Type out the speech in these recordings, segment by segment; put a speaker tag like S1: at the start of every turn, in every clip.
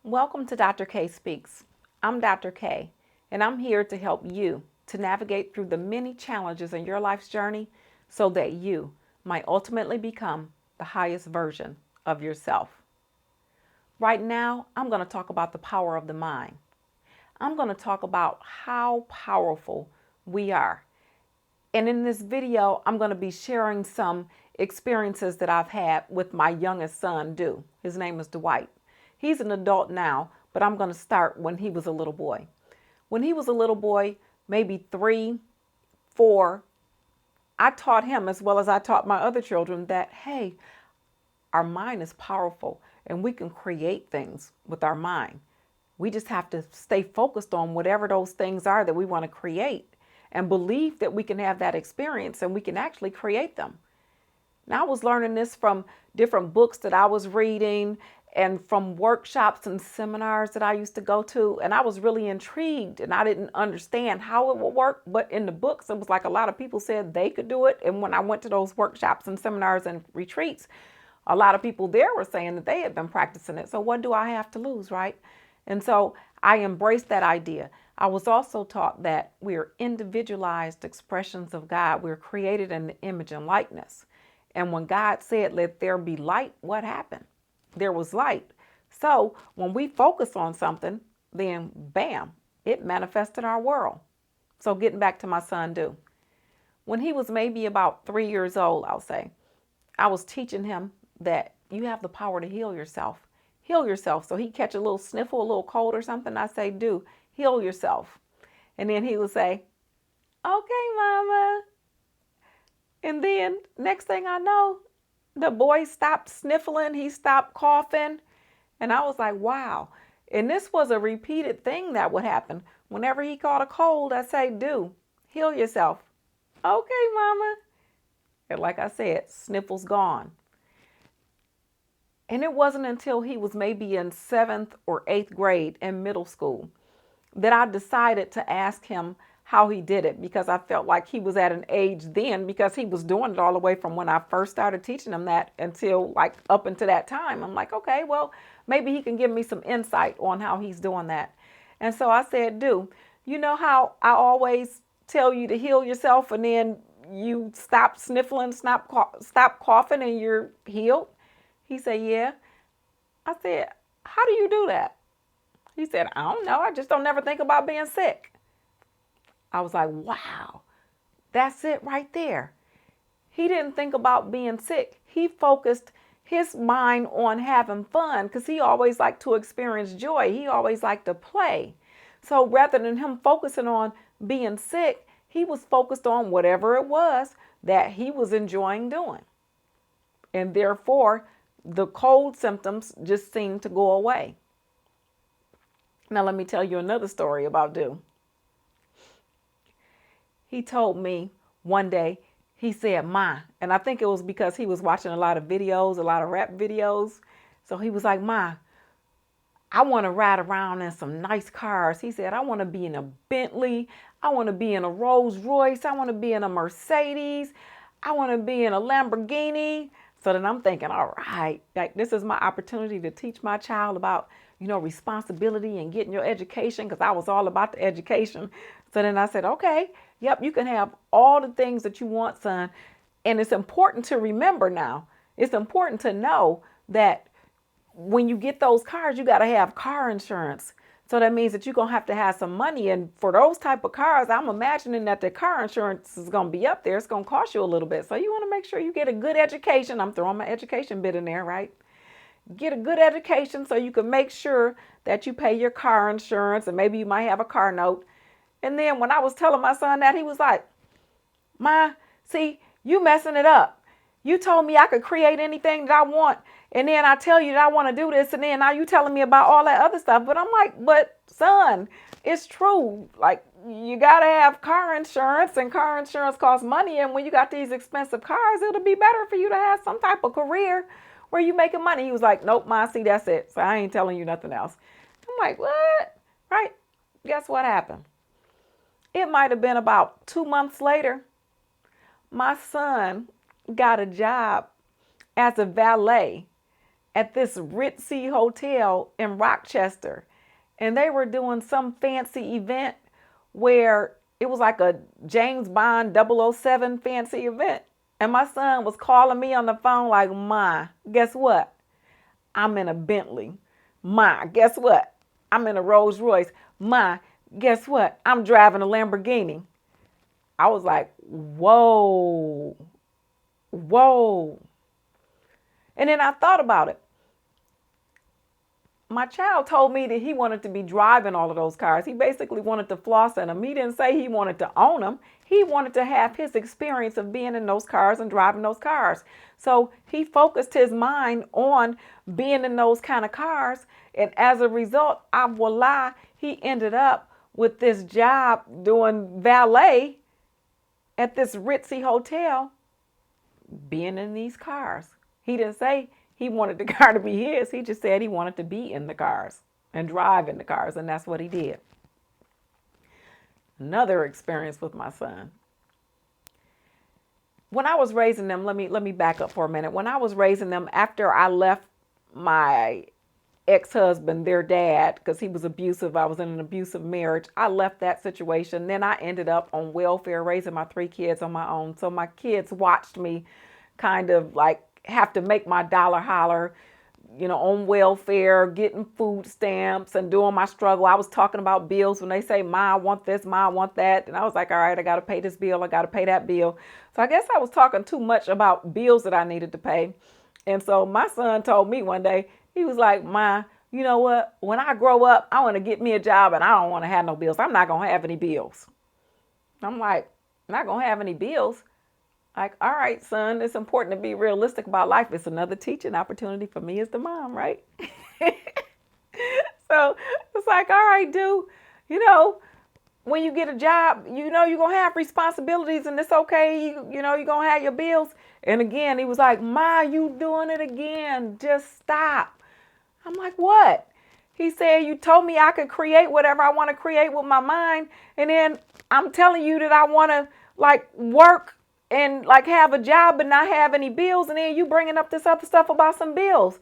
S1: Welcome to Dr. K Speaks. I'm Dr. K, and I'm here to help you to navigate through the many challenges in your life's journey so that you might ultimately become the highest version of yourself. Right now, I'm going to talk about the power of the mind. I'm going to talk about how powerful we are. And in this video, I'm going to be sharing some experiences that I've had with my youngest son, His name is Dwight. He's an adult now, but I'm going to start when he was a little boy. When he was a little boy, maybe 3, 4, I taught him as well as I taught my other children that, hey, our mind is powerful and we can create things with our mind. We just have to stay focused on whatever those things are that we want to create and believe that we can have that experience and we can actually create them. Now, I was learning this from different books that I was reading and from workshops and seminars that I used to go to. And I was really intrigued and I didn't understand how it would work. But in the books, it was like a lot of people said they could do it. And when I went to those workshops and seminars and retreats, a lot of people there were saying that they had been practicing it. So what do I have to lose, right? And so I embraced that idea. I was also taught that we're individualized expressions of God. We're created in the image and likeness. And when God said, let there be light, what happened? There was light. So when we focus on something, then bam, it manifested our world. So getting back to my son, when he was maybe about 3 years old, I'll say, I was teaching him that you have the power to heal yourself. Heal yourself. So he'd catch a little sniffle, a little cold or something. I say, heal yourself. And then he would say, okay, mama. And then next thing I know, the boy stopped sniffling. He stopped coughing. And I was like, wow. And this was a repeated thing that would happen. Whenever he caught a cold, I say, heal yourself. Okay, mama. And like I said, sniffles gone. And it wasn't until he was maybe in 7th or 8th grade in middle school that I decided to ask him how he did it, because I felt like he was at an age then, because he was doing it all the way from when I first started teaching him that until like up until that time. I'm like, okay, well, maybe he can give me some insight on how he's doing that. And so I said, you know how I always tell you to heal yourself and then you stop sniffling, stop coughing and you're healed? He said, yeah. I said, how do you do that? He said, I don't know. I just don't never think about being sick. I was like, wow, that's it right there. He didn't think about being sick. He focused his mind on having fun because he always liked to experience joy. He always liked to play. So rather than him focusing on being sick, he was focused on whatever it was that he was enjoying doing. And therefore, the cold symptoms just seemed to go away. Now, let me tell you another story about He told me one day, he said, Ma, and I think it was because he was watching a lot of videos, a lot of rap videos. So he was like, Ma, I want to ride around in some nice cars. He said, I want to be in a Bentley. I want to be in a Rolls Royce. I want to be in a Mercedes. I want to be in a Lamborghini. So then I'm thinking, all right, like this is my opportunity to teach my child about, responsibility and getting your education, because I was all about the education. So then I said, okay, yep, you can have all the things that you want, son. And it's important to remember now, it's important to know that when you get those cars, you got to have car insurance. So that means that you're going to have some money. And for those type of cars, I'm imagining that the car insurance is going to be up there. It's going to cost you a little bit. So you want to make sure you get a good education. I'm throwing my education bit in there, right? Get a good education so you can make sure that you pay your car insurance, and maybe you might have a car note. And then when I was telling my son that, he was like, Ma, see, you messing it up. You told me I could create anything that I want. And then I tell you that I want to do this. And then now you telling me about all that other stuff. But I'm like, but son, it's true. Like, you got to have car insurance, and car insurance costs money. And when you got these expensive cars, it'll be better for you to have some type of career where you making money. He was like, nope, Ma, see, that's it. So I ain't telling you nothing else. I'm like, what? Right? Guess what happened? It might have been about 2 months later. My son got a job as a valet at this ritzy hotel in Rochester. And they were doing some fancy event where it was like a James Bond 007 fancy event. And my son was calling me on the phone like, Ma, guess what? I'm in a Bentley. Ma, guess what? I'm in a Rolls Royce. Ma, guess what? I'm driving a Lamborghini. I was like, whoa, whoa. And then I thought about it. My child told me that he wanted to be driving all of those cars. He basically wanted to floss in them. He didn't say he wanted to own them. He wanted to have his experience of being in those cars and driving those cars. So he focused his mind on being in those kind of cars. And as a result, voila, he ended up with this job doing valet at this ritzy hotel, being in these cars. He didn't say he wanted the car to be his. He just said he wanted to be in the cars and drive in the cars, and that's what he did. Another experience with my son. When I was raising them, let me back up for a minute. When I was raising them, after I left my ex-husband, their dad, because he was abusive, I was in an abusive marriage. I left that situation. Then I ended up on welfare, raising my 3 kids on my own. So my kids watched me kind of like have to make my dollar holler, on welfare, getting food stamps and doing my struggle. I was talking about bills when they say, Ma, I want this, Ma, I want that. And I was like, all right, I got to pay this bill. I got to pay that bill. So I guess I was talking too much about bills that I needed to pay. And so my son told me one day, he was like, Ma, you know what? When I grow up, I want to get me a job and I don't want to have no bills. I'm not going to have any bills. I'm like, not going to have any bills? Like, all right, son, it's important to be realistic about life. It's another teaching opportunity for me as the mom, right? So it's like, all right, dude, when you get a job, you're going to have responsibilities and it's okay. You're going to have your bills. And again, he was like, Ma, you doing it again. Just stop. I'm like, what? He said, you told me I could create whatever I want to create with my mind. And then I'm telling you that I want to work and have a job but not have any bills. And then you bringing up this other stuff about some bills.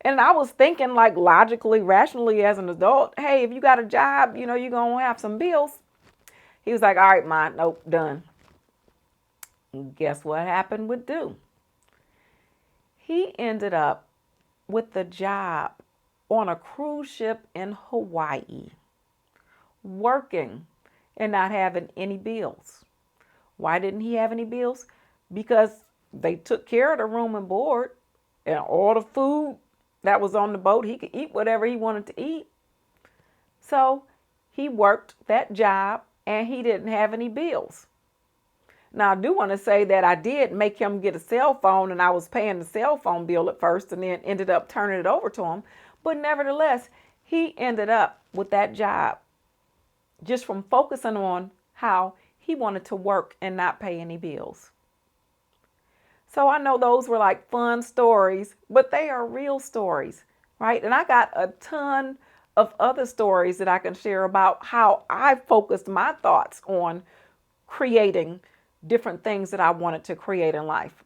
S1: And I was thinking logically, rationally as an adult, hey, if you got a job, you're going to have some bills. He was like, all right, Ma, nope, done. And guess what happened with Du? He ended up with the job on a cruise ship in Hawaii, working and not having any bills. Why didn't he have any bills? Because they took care of the room and board and all the food that was on the boat. He could eat whatever he wanted to eat. So he worked that job and he didn't have any bills. Now, I do want to say that I did make him get a cell phone and I was paying the cell phone bill at first and then ended up turning it over to him. But nevertheless, he ended up with that job just from focusing on how he wanted to work and not pay any bills. So I know those were fun stories, but they are real stories, right? And I got a ton of other stories that I can share about how I focused my thoughts on creating different things that I wanted to create in life.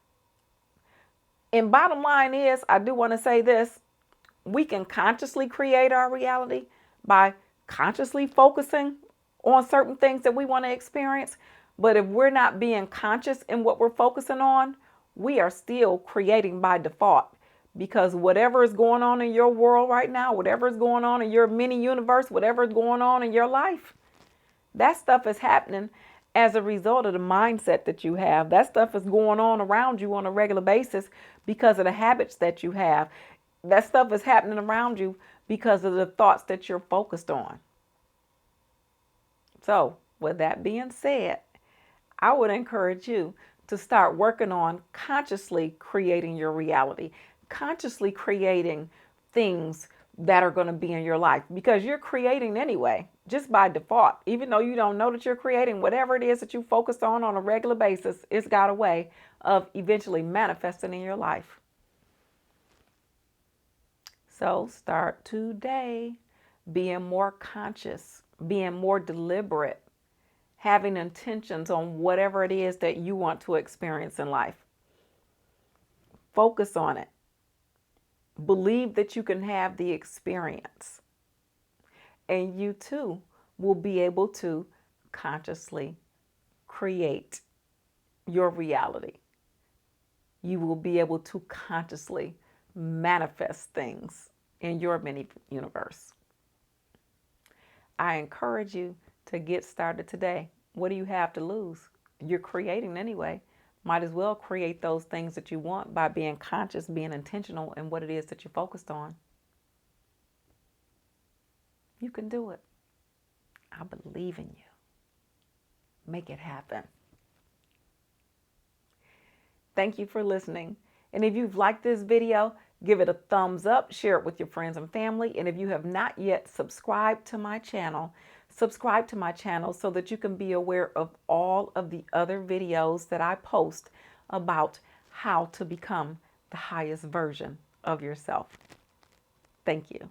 S1: And bottom line is, I do want to say this, we can consciously create our reality by consciously focusing on certain things that we want to experience. But if we're not being conscious in what we're focusing on, we are still creating by default, because whatever is going on in your world right now, whatever is going on in your mini universe, whatever is going on in your life, that stuff is happening as a result of the mindset that you have. That stuff is going on around you on a regular basis because of the habits that you have. That stuff is happening around you because of the thoughts that you're focused on. So, with that being said, I would encourage you to start working on consciously creating your reality, consciously creating things that are going to be in your life, because you're creating anyway, just by default. Even though you don't know that you're creating, whatever it is that you focus on a regular basis, it's got a way of eventually manifesting in your life. So start today being more conscious, being more deliberate, having intentions on whatever it is that you want to experience in life. Focus on it. Believe that you can have the experience. And you too will be able to consciously create your reality. You will be able to consciously manifest things in your mini universe. I encourage you to get started today. What do you have to lose? You're creating anyway. Might as well create those things that you want by being conscious, being intentional in what it is that you're focused on. You can do it. I believe in you. Make it happen. Thank you for listening. And if you've liked this video, give it a thumbs up, share it with your friends and family. And if you have not yet subscribed to my channel, subscribe to my channel so that you can be aware of all of the other videos that I post about how to become the highest version of yourself. Thank you.